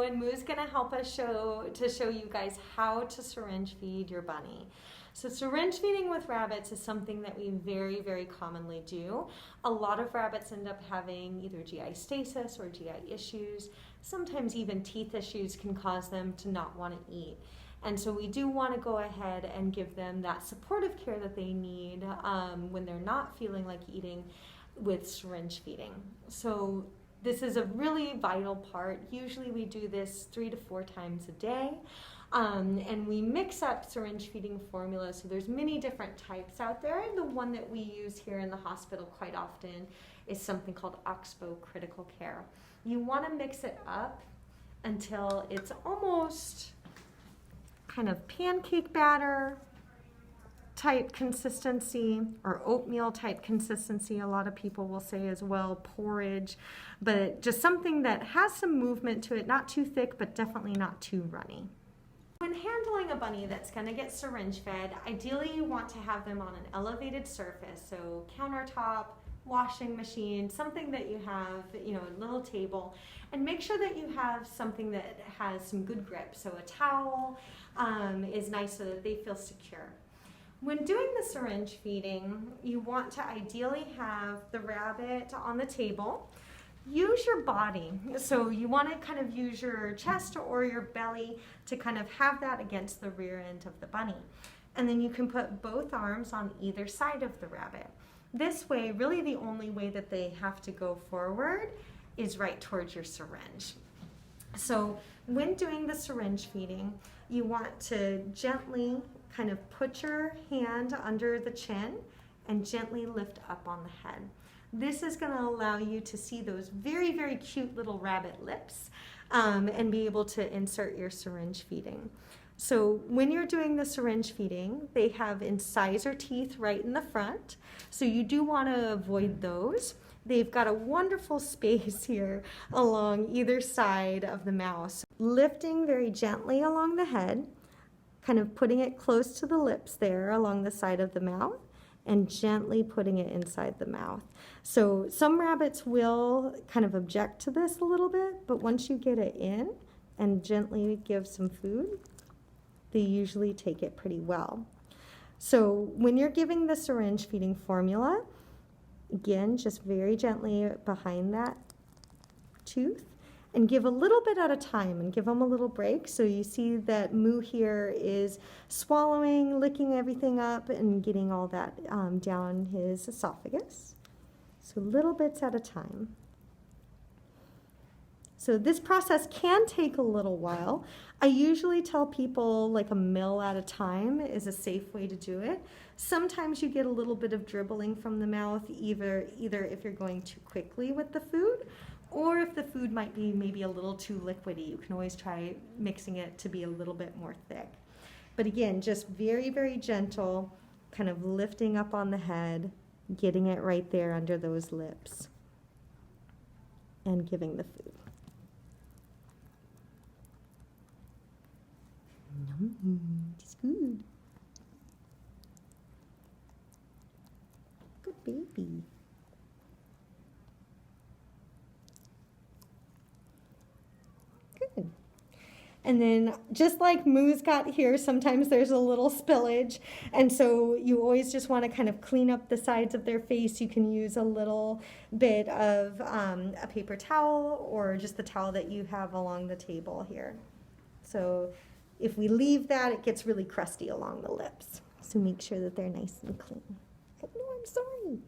and Moo's gonna help us show you guys how to syringe feed your bunny. So syringe feeding with rabbits is something that we very, very commonly do. A lot of rabbits end up having either GI stasis or GI issues. Sometimes even teeth issues can cause them to not want to eat. And so we do want to go ahead and give them that supportive care that they need when they're not feeling like eating with syringe feeding. So this is a really vital part. Usually we do this 3 to 4 times a day. And we mix up syringe feeding formulas. So there's many different types out there. The one that we use here in the hospital quite often is something called Oxbow Critical Care. You want to mix it up until it's almost kind of pancake batter type consistency, or oatmeal type consistency, a lot of people will say as well, porridge, but just something that has some movement to it, not too thick, but definitely not too runny. When handling a bunny that's going to get syringe fed, ideally you want to have them on an elevated surface, so countertop, washing machine, something that you have, a little table, and make sure that you have something that has some good grip. So a towel is nice so that they feel secure. When doing the syringe feeding, you want to ideally have the rabbit on the table. Use your body. So you want to kind of use your chest or your belly to kind of have that against the rear end of the bunny. And then you can put both arms on either side of the rabbit. This way, really the only way that they have to go forward is right towards your syringe. So when doing the syringe feeding, you want to gently kind of put your hand under the chin and gently lift up on the head. This is going to allow you to see those very, very cute little rabbit lips and be able to insert your syringe feeding. So when you're doing the syringe feeding, they have incisor teeth right in the front, so you do want to avoid those. They've got a wonderful space here along either side of the mouth. Lifting very gently along the head, kind of putting it close to the lips there along the side of the mouth, and gently putting it inside the mouth. So some rabbits will kind of object to this a little bit, but once you get it in and gently give some food, they usually take it pretty well. So when you're giving the syringe feeding formula, again, just very gently behind that tooth, and give a little bit at a time and give them a little break. So you see that Moo here is swallowing, licking everything up, and getting all that down his esophagus. So little bits at a time. So this process can take a little while. I usually tell people like a meal at a time is a safe way to do it. Sometimes you get a little bit of dribbling from the mouth, either if you're going too quickly with the food, or if the food might be maybe a little too liquidy. You can always try mixing it to be a little bit more thick. But again, just very, very gentle, kind of lifting up on the head, getting it right there under those lips, and giving the food. It's good. Good baby. Good. And then just like Moo's got here, sometimes there's a little spillage, and so you always just want to kind of clean up the sides of their face. You can use a little bit of a paper towel or just the towel that you have along the table here. So if we leave that, it gets really crusty along the lips. So make sure that they're nice and clean. Oh, no, I'm sorry.